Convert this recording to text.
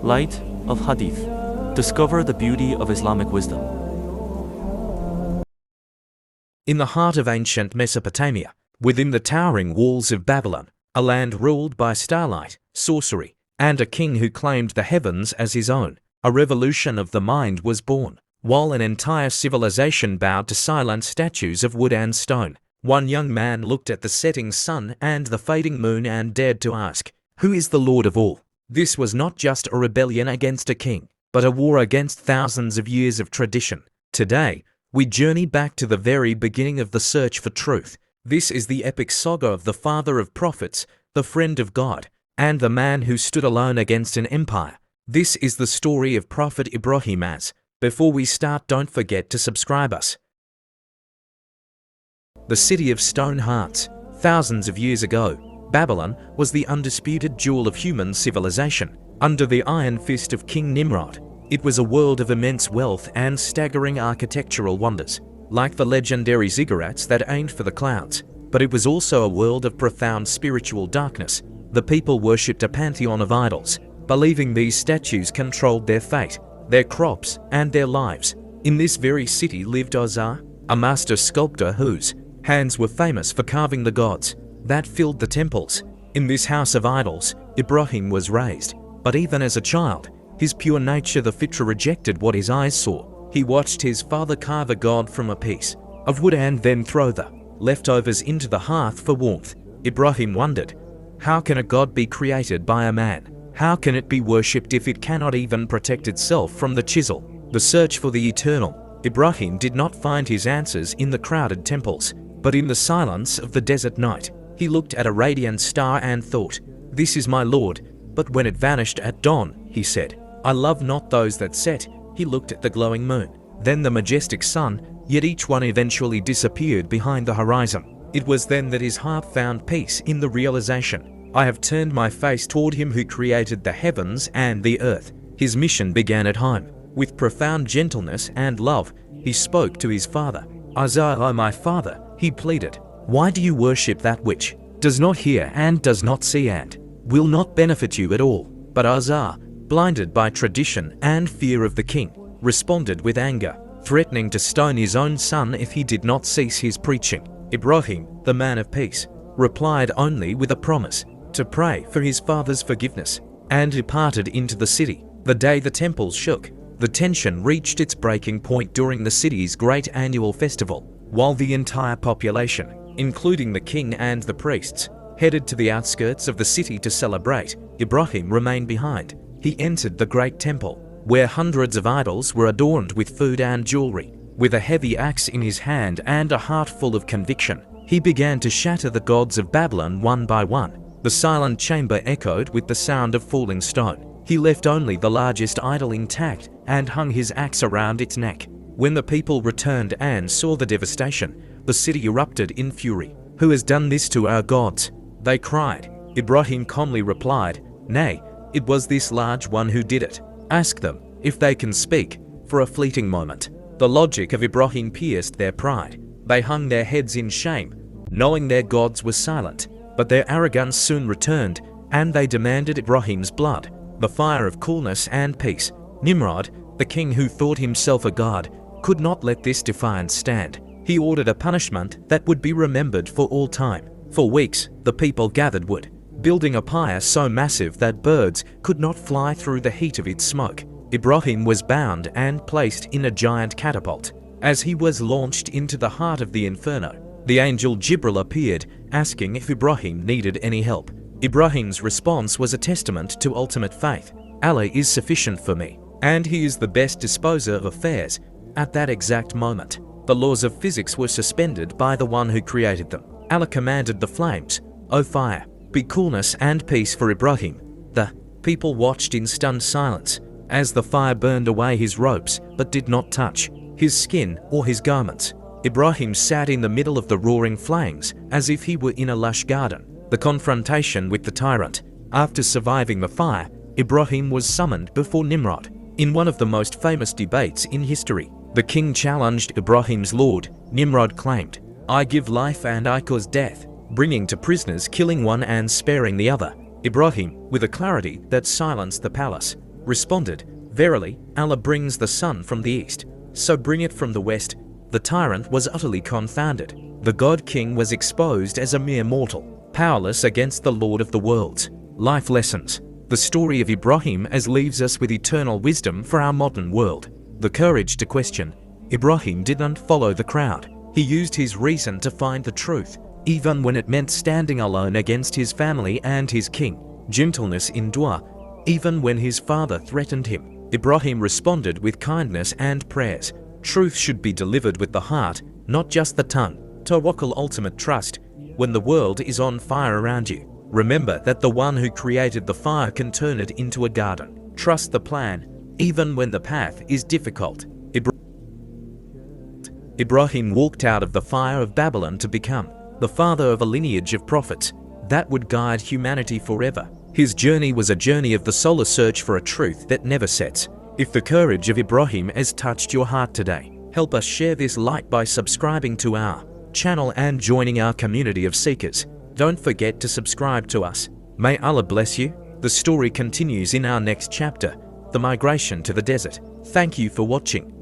Light of Hadith. Discover the beauty of Islamic wisdom. In the heart of ancient Mesopotamia, within the towering walls of Babylon, a land ruled by starlight, sorcery, and a king who claimed the heavens as his own, a revolution of the mind was born. While an entire civilization bowed to silent statues of wood and stone, one young man looked at the setting sun and the fading moon and dared to ask, "Who is the Lord of all?" This was not just a rebellion against a king, but a war against thousands of years of tradition. Today, we journey back to the very beginning of the search for truth. This is the epic saga of the father of prophets, the friend of God, and the man who stood alone against an empire. This is the story of Prophet Ibrahim. Before we start, don't forget to subscribe us. The city of stone hearts. Thousands of years ago, Babylon was the undisputed jewel of human civilization. Under the iron fist of King Nimrod, it was a world of immense wealth and staggering architectural wonders, like the legendary ziggurats that aimed for the clouds. But it was also a world of profound spiritual darkness. The people worshipped a pantheon of idols, believing these statues controlled their fate, their crops, and their lives. In this very city lived Ozar, a master sculptor whose hands were famous for carving the gods that filled the temples. In this house of idols, Ibrahim was raised. But even as a child, his pure nature, the fitra, rejected what his eyes saw. He watched his father carve a god from a piece of wood and then throw the leftovers into the hearth for warmth. Ibrahim wondered, how can a god be created by a man? How can it be worshipped if it cannot even protect itself from the chisel? The search for the eternal. Ibrahim did not find his answers in the crowded temples, but in the silence of the desert night. He looked at a radiant star and thought, "This is my Lord." But when it vanished at dawn, he said, "I love not those that set." He looked at the glowing moon, then the majestic sun, yet each one eventually disappeared behind the horizon. It was then that his heart found peace in the realization, "I have turned my face toward him who created the heavens and the earth." His mission began at home. With profound gentleness and love, he spoke to his father. "Azar, oh my father," he pleaded, "why do you worship that which does not hear and does not see and will not benefit you at all?" But Azar, blinded by tradition and fear of the king, responded with anger, threatening to stone his own son if he did not cease his preaching. Ibrahim, the man of peace, replied only with a promise to pray for his father's forgiveness, and departed into the city. The day the temples shook, the tension reached its breaking point during the city's great annual festival. While the entire population, including the king and the priests, headed to the outskirts of the city to celebrate, Ibrahim remained behind. He entered the great temple, where hundreds of idols were adorned with food and jewelry. With a heavy axe in his hand and a heart full of conviction, he began to shatter the gods of Babylon one by one. The silent chamber echoed with the sound of falling stone. He left only the largest idol intact and hung his axe around its neck. When the people returned and saw the devastation, the city erupted in fury. "Who has done this to our gods?" they cried. Ibrahim calmly replied, "Nay, it was this large one who did it. Ask them if they can speak." For a fleeting moment, the logic of Ibrahim pierced their pride. They hung their heads in shame, knowing their gods were silent. But their arrogance soon returned, and they demanded Ibrahim's blood, the fire of coolness and peace. Nimrod, the king who thought himself a god, could not let this defiance stand. He ordered a punishment that would be remembered for all time. For weeks, the people gathered wood, building a pyre so massive that birds could not fly through the heat of its smoke. Ibrahim was bound and placed in a giant catapult. As he was launched into the heart of the inferno, the angel Jibril appeared, asking if Ibrahim needed any help. Ibrahim's response was a testament to ultimate faith. "Allah is sufficient for me, and He is the best disposer of affairs." At that exact moment, the laws of physics were suspended by the one who created them. Allah commanded the flames, "O fire, be coolness and peace for Ibrahim." The people watched in stunned silence as the fire burned away his ropes but did not touch his skin or his garments. Ibrahim sat in the middle of the roaring flames as if he were in a lush garden. The confrontation with the tyrant. After surviving the fire, Ibrahim was summoned before Nimrod. In one of the most famous debates in history, the king challenged Ibrahim's lord. Nimrod claimed, "I give life and I cause death," bringing to prisoners, killing one and sparing the other. Ibrahim, with a clarity that silenced the palace, responded, "Verily, Allah brings the sun from the east, so bring it from the west." The tyrant was utterly confounded. The God King was exposed as a mere mortal, powerless against the Lord of the worlds. Life lessons. The story of Ibrahim as leaves us with eternal wisdom for our modern world. The courage to question. Ibrahim didn't follow the crowd. He used his reason to find the truth, even when it meant standing alone against his family and his king. Gentleness in dua, even when his father threatened him. Ibrahim responded with kindness and prayers. Truth should be delivered with the heart, not just the tongue. Tawakkul, ultimate trust. When the world is on fire around you, remember that the one who created the fire can turn it into a garden. Trust the plan, even when the path is difficult. Ibrahim walked out of the fire of Babylon to become the father of a lineage of prophets that would guide humanity forever. His journey was a journey of the soul, a search for a truth that never sets. If the courage of Ibrahim has touched your heart today, help us share this light by subscribing to our channel and joining our community of seekers. Don't forget to subscribe to us. May Allah bless you. The story continues in our next chapter, the migration to the desert. Thank you for watching.